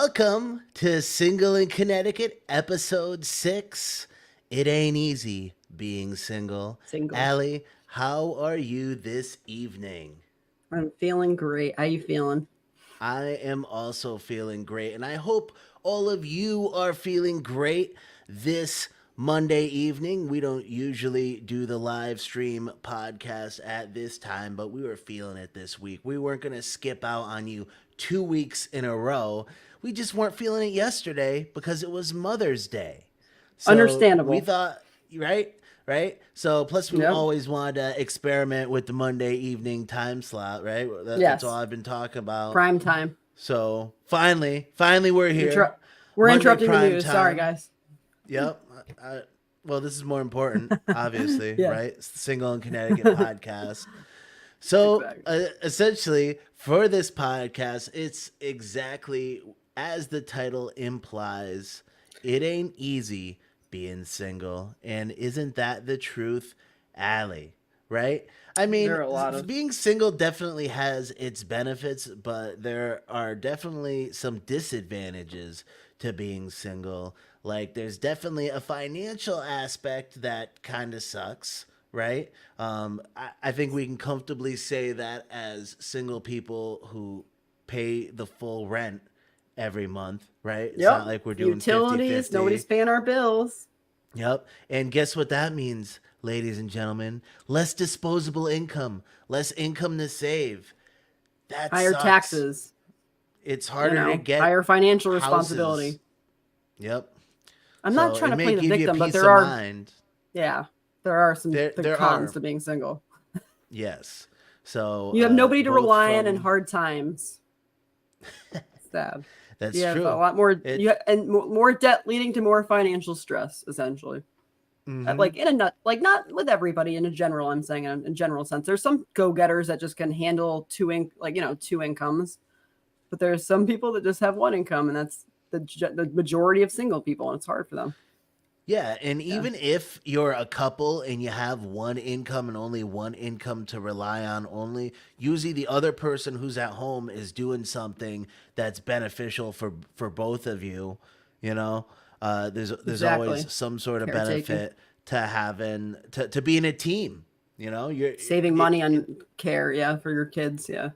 Welcome to Single in Connecticut, episode 6. It ain't easy being single. Single. Allie, how are you this evening? I'm feeling great. How you feeling? I am also feeling great, and I hope all of you are feeling great this Monday evening. We don't usually do the live stream podcast at this time, but we were feeling it this week. We weren't going to skip out on you 2 weeks in a row. We just weren't feeling it yesterday because it was Mother's Day. So we Understandable. thought, right? Right? So plus we Yep. always wanted to experiment with the Monday evening time slot, right? That's all Yes. I've been talking about. Prime time. So finally we're here. We're Monday interrupting the prime news. Sorry, time. guys. Yep. Well, this is more important, obviously, Yeah. right? It's the Single in Connecticut podcast. So Exactly. essentially, for this podcast, it's exactly as the title implies. It ain't easy being single, and isn't that the truth, Allie? Right? I mean, There are a lot of being single definitely has its benefits, but there are definitely some disadvantages to being single. Like, there's definitely a financial aspect that kind of sucks, right? I think we can comfortably say that as single people who pay the full rent every month, right? It's not yep. like we're doing Utilities. Nobody's 50-50. paying our bills. Yep. And guess what that means, ladies and gentlemen? Less disposable income, less income to save. That Higher sucks. taxes. It's harder to get Higher financial houses. responsibility. Yep. I'm not So trying it to may play the give you victim, but peace there of are, mind. yeah, there are some the There cons are, to being single. yes. So You have nobody to both rely on in from hard times. Sad. You that's have a true. lot more. It More debt leading to more financial stress, essentially. mm-hmm. Like in a nut, like not with everybody in a general. I'm saying in a general sense. There's some go-getters that just can handle two incomes, but there's some people that just have one income, and that's the majority of single people, and it's hard for them. Yeah, and Yeah, even if you're a couple and you have one income and only one income to rely on only, usually the other person who's at home is doing something that's beneficial for both of you, you know? There's exactly. always some sort of Caretaking, benefit to having to being a team, you know? saving money on care, yeah, for your kids, yeah,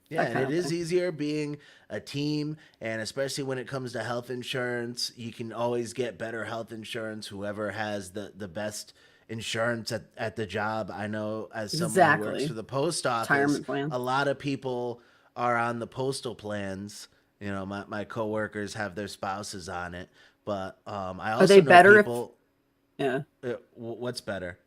Yeah, that and kind it of is thing. easier being a team, and especially when it comes to health insurance, you can always get better health insurance. Whoever has the best insurance at the job. I know as someone who works for Exactly. the post office, Retirement plans. a lot of people are on the postal plans. You know, my coworkers have their spouses on it, but I Are they also know better if? people. Yeah. What's better?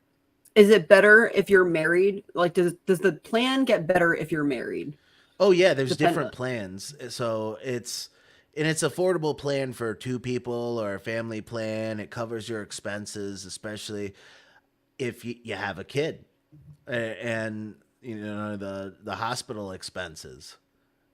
Is it better if you're married? Like, does the plan get better if you're married? Oh yeah, there's Depend. different plans. So it's affordable plan for two people or a family plan. It covers your expenses, especially if you have a kid, and you know the hospital expenses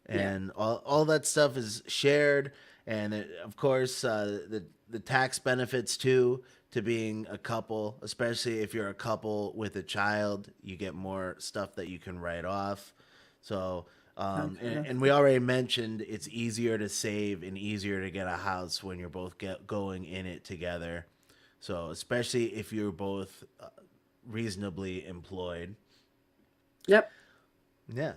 Yeah. and all that stuff is shared, and of course the tax benefits too to being a couple, especially if you're a couple with a child, you get more stuff that you can write off. So and we already mentioned it's easier to save and easier to get a house when you're both going in it together. So especially if you're both reasonably employed. Yep. Yeah.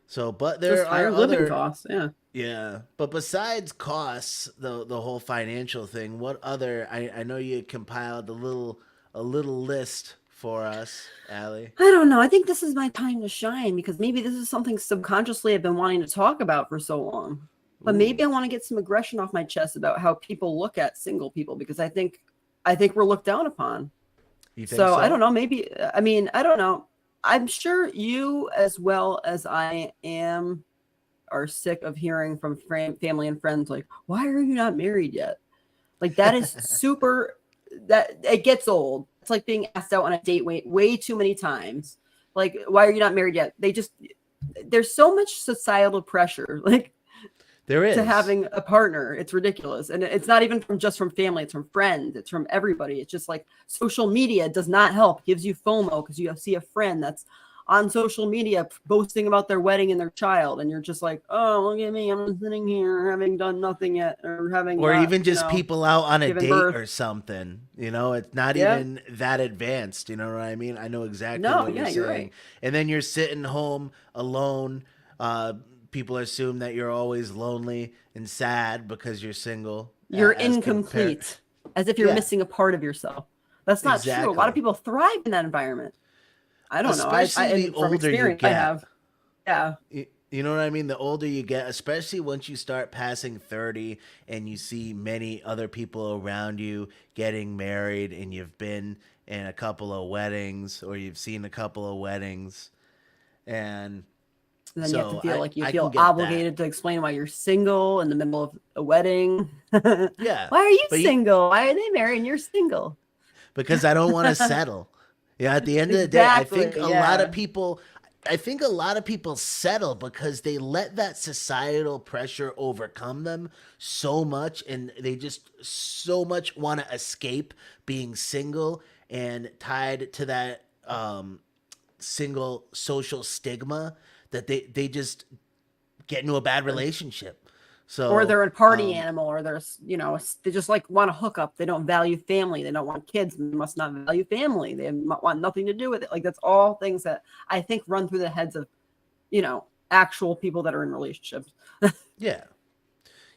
So, but Just there are higher living other, costs. Yeah. yeah. But besides costs, the whole financial thing, what other? I know you compiled a little list for us, Allie. I don't know. I think this is my time to shine because maybe this is something subconsciously I've been wanting to talk about for so long. But maybe Ooh, I want to get some aggression off my chest about how people look at single people because I think we're looked down upon. you think So I don't so? know. Maybe I mean I don't know. I'm sure you, as well as I am, are sick of hearing from family and friends like, "Why are you not married yet?" Like that is super. That it gets old. It's like being asked out on a date way too many times. Like, why are you not married yet? There's so much societal pressure. Like There to is. having a partner. It's ridiculous. And it's not even from family, it's from friends, it's from everybody. It's just like social media does not help. It gives you FOMO because you see a friend that's on social media boasting about their wedding and their child, and you're just like, oh, look at me, I'm sitting here having done nothing yet, or having Or not, even just people out on a given date birth. or something. It's not Yeah. even that advanced. You know what I mean? I know exactly No, what you're yeah, you're saying. right. And then you're sitting home alone. People assume that you're always lonely and sad because you're single. You're As compare, incomplete, as if you're yeah, missing a part of yourself. That's not true. A lot of exactly. people thrive in that environment. I don't know. Especially the And from older you experience, I get. have. Yeah. You know what I mean? The older you get, especially once you start passing 30 and you see many other people around you getting married and you've been in a couple of weddings or you've seen a couple of weddings. And And then you have to so feel like you I can feel get that. obligated to explain why you're single in the middle of a wedding. Why Yeah. are you But single? Why are they married and you're single? because I don't want to settle. Yeah, at the end of the day, Exactly. Yeah. I think a lot of people settle because they let that societal pressure overcome them so much and they just so much want to escape being single and tied to that single social stigma that they just get into a bad relationship. Or So, they're a party animal, or they just like want to hook up. They don't value family. They don't want kids. They must not value family. They want nothing to do with it. Like, that's all things that I think run through the heads of, actual people that are in relationships. yeah.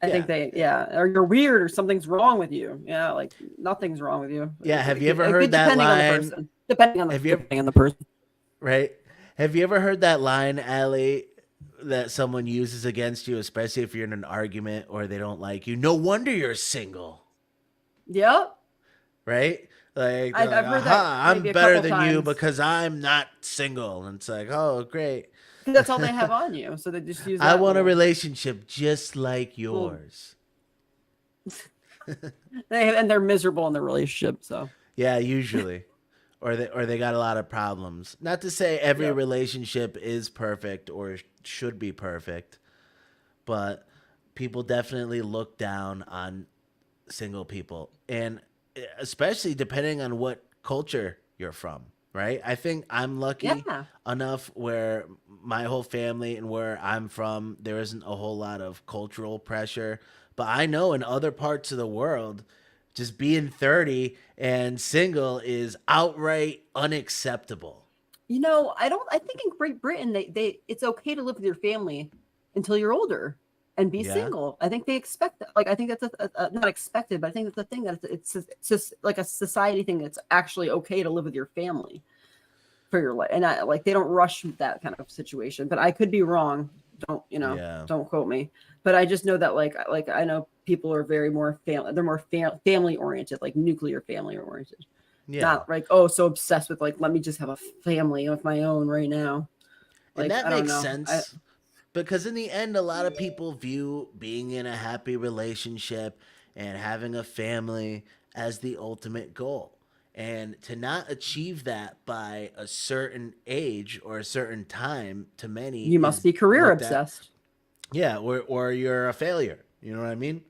I think Yeah. or you're weird, or something's wrong with you. Yeah, like nothing's wrong with you. Yeah, have you ever heard that Depending on the line? person. Depending Have you ever, on the person. right? Have you ever heard that line, Allie, that someone uses against you, especially if you're in an argument or they don't like you? No wonder you're single, Yep. right? Like they're I've like, heard that aha, I'm maybe a better couple than you times. because I'm not single. And it's like, oh, great. Because that's all they have on you. So they just use I that want a little. relationship just like little yours. and they're miserable in their relationship. So Yeah, usually. Or they got a lot of problems. Not to say every yep. relationship is perfect or should be perfect, but people definitely look down on single people, and especially depending on what culture you're from, right? I think I'm lucky Yeah. enough where my whole family and where I'm from, there isn't a whole lot of cultural pressure. But I know in other parts of the world, just being 30 and single is outright unacceptable. I think in Great Britain they it's okay to live with your family until you're older and be Yeah. single. I think they expect that. Like, I think that's not expected, but I think that's a thing that it's just like a society thing that's actually okay to live with your family for your life. And they don't rush that kind of situation, but I could be wrong. Don't, Yeah. don't quote me, but I just know that like I know people are very more they're more family oriented, like nuclear family oriented. Yeah. Not like, so obsessed with, like, let me just have a family of my own right now. And Like, that I don't makes know. sense because in the end, a lot of people view being in a happy relationship and having a family as the ultimate goal. And to not achieve that by a certain age or a certain time to many You must is be career looked at, obsessed. yeah, or you're a failure. You know what I mean?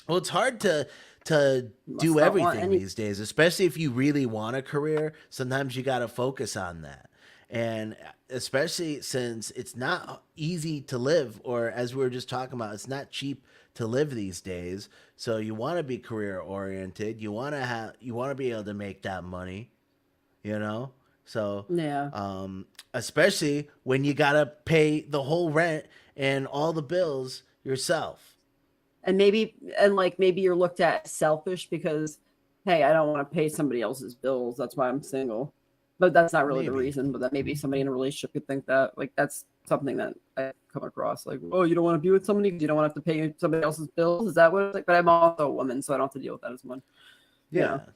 Well, it's hard to You must do not want everything any. these days, especially if you really want a career. Sometimes you got to focus on that. And especially since it's not easy to live, or as we were just talking about, it's not cheap to live these days. So you want to be career oriented. You want to be able to make that money, you know? So, Yeah. especially when you got to pay the whole rent and all the bills yourself. And maybe you're looked at selfish because, hey, I don't want to pay somebody else's bills. That's why I'm single. But that's not really the Maybe. reason. But that maybe somebody in a relationship could think that. Like, that's something that I come across. Like, oh, you don't want to be with somebody because you don't want to have to pay somebody else's bills. Is that what it's like? But I'm also a woman, so I don't have to deal with that as much. You know, Yeah.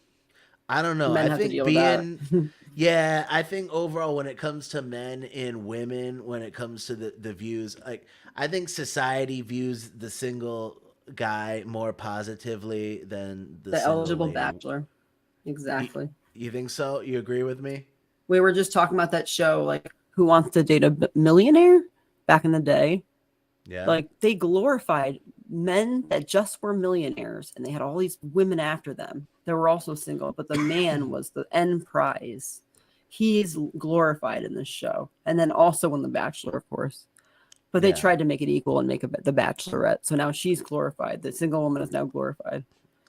I don't know. men I have to think deal with that. yeah, I think overall, when it comes to men and women, when it comes to the views, like, I think society views the single guy more positively than the The single eligible lady. bachelor. You, Exactly. you think so? You agree with me? We were just talking about that show, like, Who Wants to Date a Millionaire back in the day. Yeah. Like, they glorified men that just were millionaires, and they had all these women after them that were also single, but the man was the end prize. he's glorified in this show, and then also in The Bachelor, of course. But they Yeah. tried to make it equal and make the Bachelorette, so now she's glorified. The single woman is now glorified.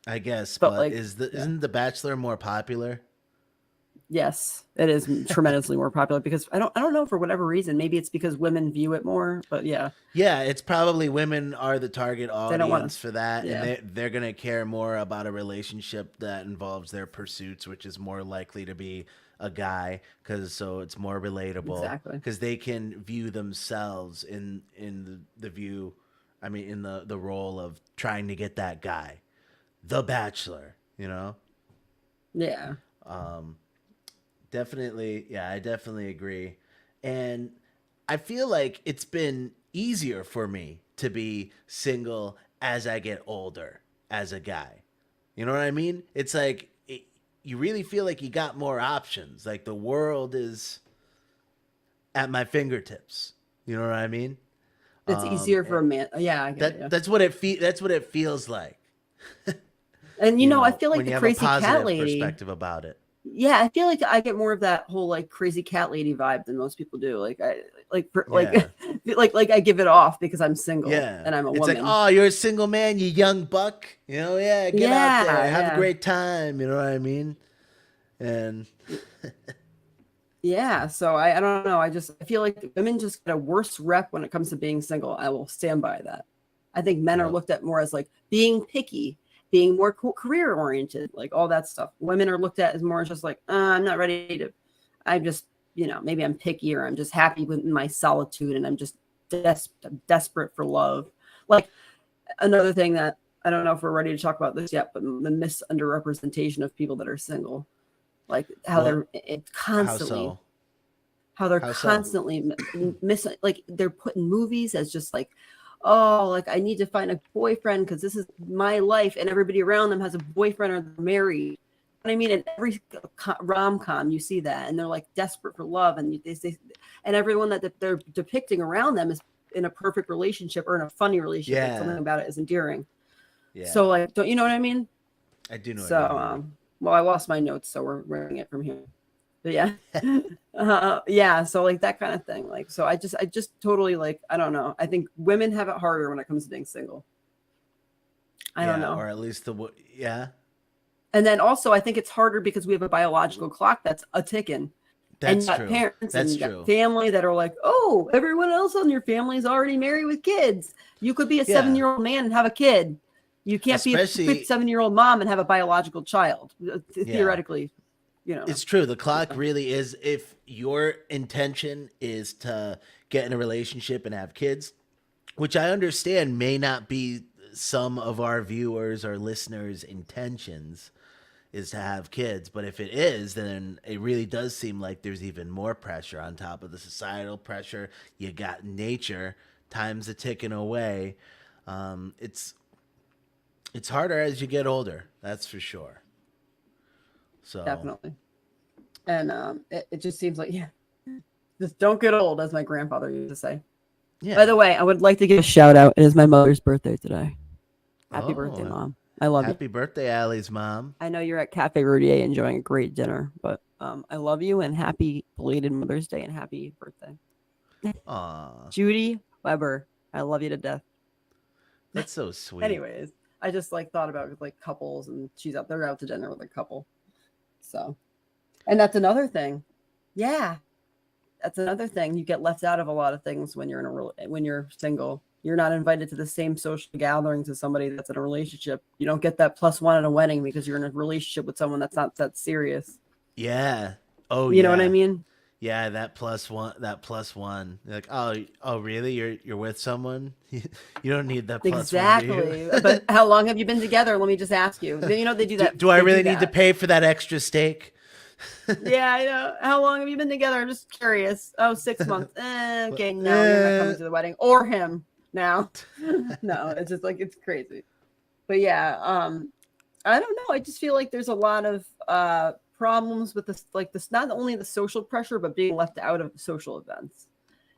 I guess, But but like, yeah. isn't The Bachelor more popular? Yes, it is tremendously more popular because I don't know for whatever reason. Maybe it's because women view it more, but yeah, Yeah, it's probably women are the target they don't want audience to. for that, and Yeah, they're gonna care more about a relationship that involves their pursuits, which is more likely to be a guy, because so it's more relatable, exactly. because they can view themselves in the view, I mean, in the role of trying to get that guy, the Bachelor, you know. Yeah, Um, Definitely, yeah, I definitely agree. And I feel like it's been easier for me to be single as I get older as a guy. You know what I mean? It's like you really feel like you got more options. Like the world is at my fingertips. You know what I mean? it's easier for And a man. Yeah, I get it. Yeah, that's what it feels like. and You I know, feel like when the you have a crazy cat positive lady. perspective about it. Yeah, I feel like I get more of that whole like crazy cat lady vibe than most people do. Like I Yeah. like I give it off because I'm single Yeah. and I'm a It's like, woman. oh, you're a single man, you young buck. You know, yeah, get out Yeah, there, have a yeah. great time. You know what I mean? And Yeah, so I don't know. I feel like women just get a worse rep when it comes to being single. I will stand by that. I think men are real, looked at more as like being picky, being more career oriented, like all that stuff. Women are looked at as more just like, I'm not ready to. I'm just, maybe I'm picky or I'm just happy with my solitude and I'm just desperate for love. Like another thing that I don't know if we're ready to talk about this yet, but the misunderrepresentation of people that are single, like how well, they're how constantly so? how they're How so? constantly like they're putting movies as just like, oh, like I need to find a boyfriend because this is my life and everybody around them has a boyfriend or they're married. But I mean, in every rom-com you see that and they're like desperate for love and they say, and everyone that they're depicting around them is in a perfect relationship or in a funny relationship, like something Yeah, about it is endearing. So yeah, like, don't you know what I mean? I do know what So you mean. well, I lost my notes, so we're running it from here. But yeah. Yeah, so like that kind of thing. Like, so I just totally like, I don't know. I think women have it harder when it comes to being single. I don't Yeah, know. or at least yeah, And then also I think it's harder because we have a biological clock that's a ticking. And you that's got true. parents and That's you got true. family that are like, oh, everyone else on your family is already married with kids. You could be a Yeah, 7-year-old man and have a kid. You can't be a especially 57-year-old mom and have a biological child. yeah. Theoretically, you know. It's true. The clock really is. If your intention is to get in a relationship and have kids, which I understand may not be some of our viewers or listeners' intentions, is to have kids. But if it is, then it really does seem like there's even more pressure on top of the societal pressure. You got nature, time's a ticking away. Um, it's it's harder as you get older. That's for sure. So Definitely. And it just seems like, yeah, just don't get old, as my grandfather used to say. By yeah. the way, I would like to give a shout out. It is my mother's birthday today. Happy birthday, Oh, Mom. I love you. happy birthday, Allie's mom. I know you're at Cafe Rudier enjoying a great dinner, but I love you and happy belated Mother's Day and happy birthday. Aw, Judy Weber, I love you to death. that's so sweet. Anyways, I just like thought about like couples and they're out to dinner with a couple. So, and that's another thing. Yeah, that's another thing. You get left out of a lot of things when you're when you're single. You're not invited to the same social gatherings as somebody that's in a relationship. You don't get that +1 at a wedding because you're in a relationship with someone that's not that serious. Yeah. Oh You know what I yeah. mean? Yeah, that plus one. That plus one. You're like, oh, really? You're with someone? You don't need that plus one, do you? Exactly. But how long have you been together? Let me just ask you. You know they do that. Do I They do really need to that. pay for that extra steak? Yeah, I know. How long have you been together? I'm just curious. Oh, 6 months. Okay, no, you're not coming to the wedding or him now. No, it's just like it's crazy. But yeah, I don't know. I just feel like there's a lot of problems with this, like this, not only the social pressure, but being left out of social events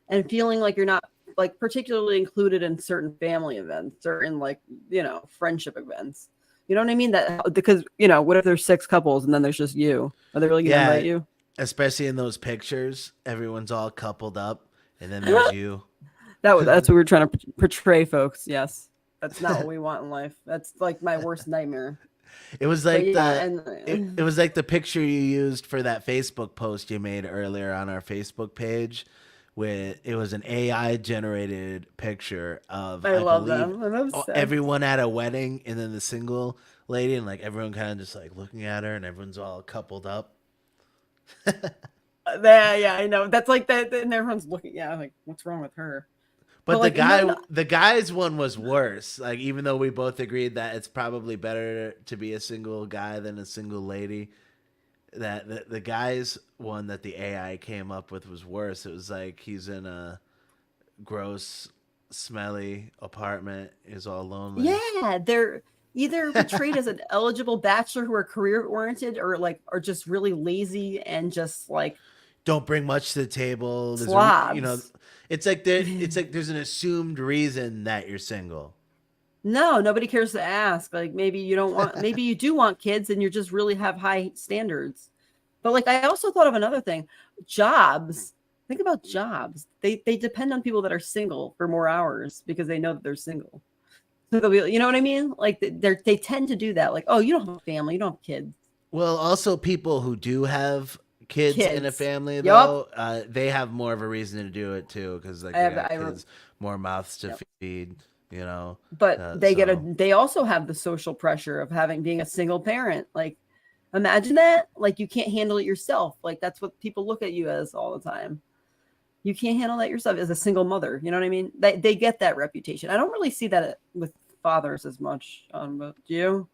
and feeling like you're not like particularly included in certain family events or in like, friendship events. You know what I mean? That because, what if there's 6 couples and then there's just you? Are they really going to invite Yeah, you? especially in those pictures, everyone's all coupled up, and then there's you. That's what we're trying to portray, folks. Yes, that's not what we want in life. That's like my worst nightmare. It was But like yeah, the it and was like the picture you used for that Facebook post you made earlier on our Facebook page, where it was an AI generated picture of, I I love believe, them. I'm obsessed. everyone at a wedding, and then the single lady, and like everyone kind of just like looking at her, and everyone's all coupled up. Yeah, I know. That's like that, and everyone's looking. Yeah, like what's wrong with her? But But like, no, the guy's one was worse. Like, even though we both agreed that it's probably better to be a single guy than a single lady, that the guy's one that the AI came up with was worse. It was like he's in a gross, smelly apartment, is all lonely. yeah, they're either portrayed as an eligible bachelor who are career oriented, or like are just really lazy and just like Don't bring much to the table. There's a slobs. it's like there's an assumed reason that you're single. No, nobody cares to ask. Like maybe you don't want, maybe you do want kids and you just really have high standards. But like I also thought of another thing. Jobs. Think about jobs. They depend on people that are single for more hours because they know that they're single. So they'll be, you know what I mean? Like they tend to do that. Like, oh, you don't have a family, you don't have kids. Well, also people who do have kids in a Kids. family, Yup. though, they have more of a reason to do it too, because like I they have got I kids, more mouths to yep. feed, you know. But So they also have the social pressure of having being a single parent. Like imagine that. Like you can't handle it yourself. Like that's what people look at you as all the time. You can't handle that yourself as a single mother. You know what I mean? They get that reputation. I don't really see that with fathers as much. But do you?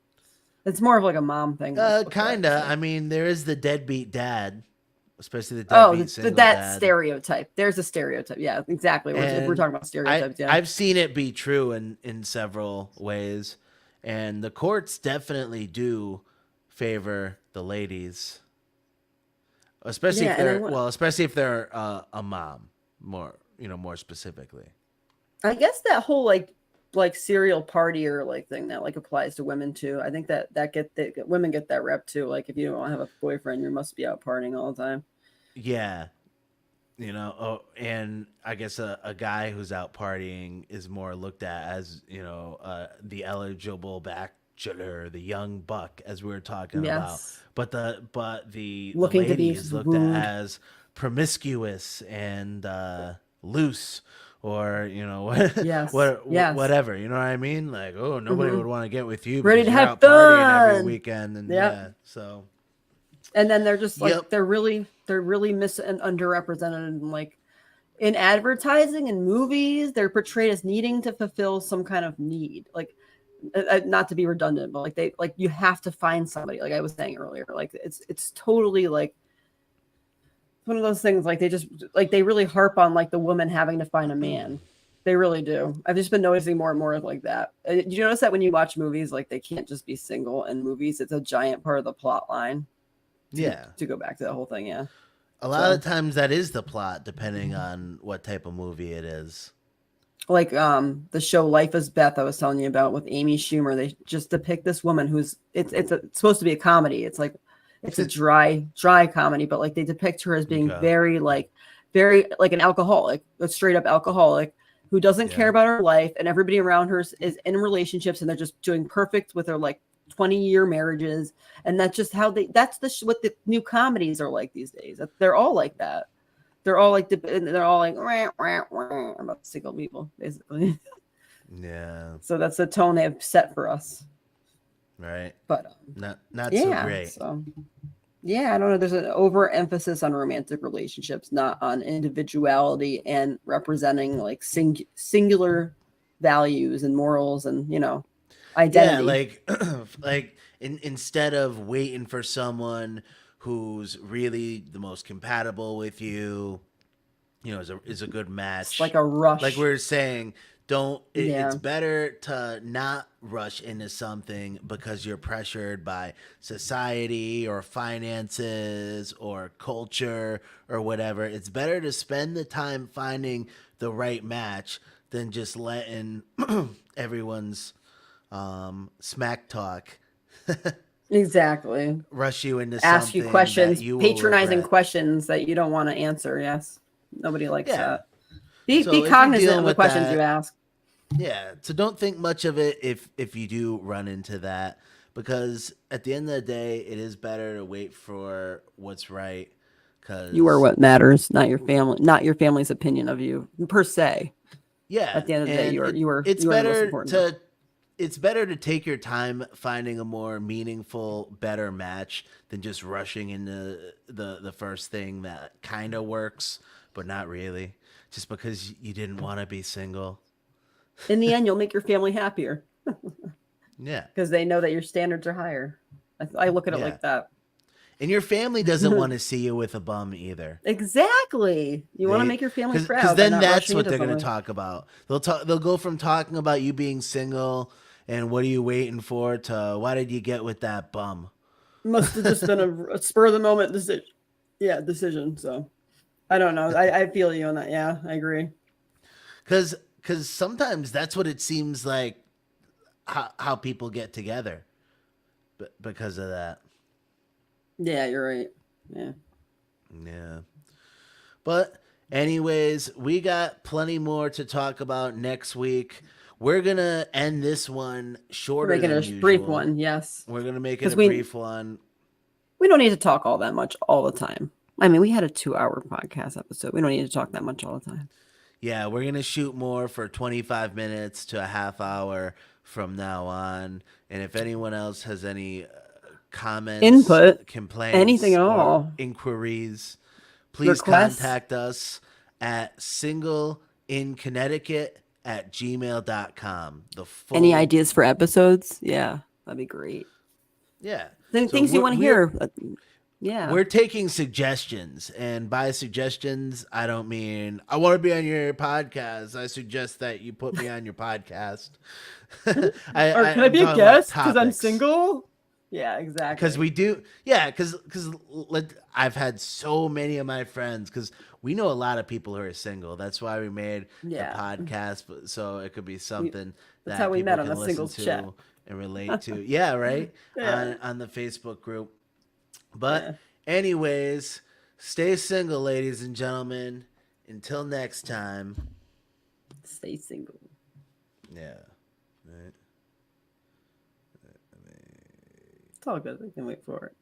It's more of like a mom thing. kinda. I mean, there is the deadbeat dad, especially the Oh, deadbeat single that dad. stereotype. There's a stereotype. Yeah, exactly. If we're And talking about stereotypes, yeah. I've seen it be true in several ways, and the courts definitely do favor the ladies, especially Yeah, if and they're especially if they're a mom, more, more specifically. I guess that whole like serial partier like thing that like applies to women too. I think that women get that rep too. Like if you don't have a boyfriend, you must be out partying all the time. Yeah, oh, and I guess a guy who's out partying is more looked at as, the eligible bachelor, the young buck, as we were talking about. Yes, But the looking to lady be is looked at wooed. as promiscuous and loose, or Yes, yes. whatever. You know what I mean? Like, oh, nobody Hmm. would want to get with you Ready because to you're have out partying every fun. weekend, and Yep. yeah, so And then they're just like yep. they're really mis and underrepresented in like in advertising and movies. They're portrayed as needing to fulfill some kind of need. Like not to be redundant, but like they like you have to find somebody. Like I was saying earlier, like it's totally like one of those things. Like they just like they really harp on like the woman having to find a man. They really do. I've just been noticing more and more of like that. Do you notice that when you watch movies, like they can't just be single in movies? It's a giant part of the plot line. Yeah. To go back to that whole thing, yeah. A lot of So the times that is the plot, depending on what type of movie it is. like the show Life is Beth I was telling you about with Amy Schumer, they just depict this woman who's it's supposed to be a comedy. It's like it's a dry comedy, but like they depict her as being Okay. very like an alcoholic, a straight up alcoholic who doesn't care Yeah. about her life, and everybody around her is in relationships and they're just doing perfect with their like 20-year marriages, and that's just how that's what the new comedies are like these days. They're all like that. They're all like they're all like rah, rah, rah, about single people basically. Yeah. So that's the tone they've set for us. Right. But Not so yeah, great. so yeah, I don't know. There's an overemphasis on romantic relationships, not on individuality and representing like singular values and morals and Yeah, identity. like instead of waiting for someone who's really the most compatible with you, is a good It's like match. a Like we rush. were saying, don't it's Yeah. better to not rush into something because you're pressured by society or finances or culture or whatever. It's better to spend the time finding the right match than just letting everyone's smack talk Exactly. rush you into Ask you something that questions, you will patronizing regret. questions that you don't want to answer. Yes. Nobody likes Yeah. that. Be So if you're cognizant dealing of the with questions you that, ask. yeah. So don't think much of it if you do run into that, because at the end of the day, it is better to wait for what's right. You are Because what matters, not your family, not your family's opinion of you per se. yeah, At the end of the day, and it's you are the most better important person. to take your time finding a more meaningful, better match than just rushing into the first thing that kind of works, but not really, just because you didn't want to be single. In the end, you'll make your family happier Yeah, because they know that your standards are higher. I look at it yeah. like that. And your family doesn't want to see you with a bum either. Exactly. You want to They make your family because proud by then not that's rushing what into they're going to something. talk about. They'll go from talking about you being single and what are you waiting for to why did you get with that bum? Must have just been a spur of the moment decision. Yeah, decision. So I don't know. I feel you on that. Yeah, I agree. Because sometimes that's what it seems like how people get together because of that. Yeah, you're right. Yeah. Yeah. But anyways, we got plenty more to talk about next week. We're gonna end this one We're shorter making than a brief usual. one. Yes. We're gonna make it Because a brief one. we don't need to talk all that much all the time. I mean, we had a 2-hour podcast episode. We don't need to talk that much all the time. Yeah, we're gonna shoot more for 25 minutes to a half hour from now on. And if anyone else has any comments, Input, anything complaints, at or all. inquiries, please Requests, contact us at singleinConnecticut@gmail.com. The any full, ideas for episodes? Yeah, that'd be great. yeah. So Things you want to hear. Yeah. we're taking suggestions, and by suggestions, I don't mean I want to be on your podcast. I suggest that you put me on your podcast. Or can I I'm be a talking about guest because I'm topics. single? Yeah, Because exactly. we do, yeah. Because I've had so many of my friends. Because we know a lot of people who are single. That's why we made the Yeah. podcast, so it could be We, something that's how that we people met on can a listen singles chat. to and relate to. Yeah, right Yeah. on the Facebook group. But Yeah. anyways, stay single, ladies and gentlemen. Until next time. Stay single. Yeah. Right. It's all good. We can wait for it.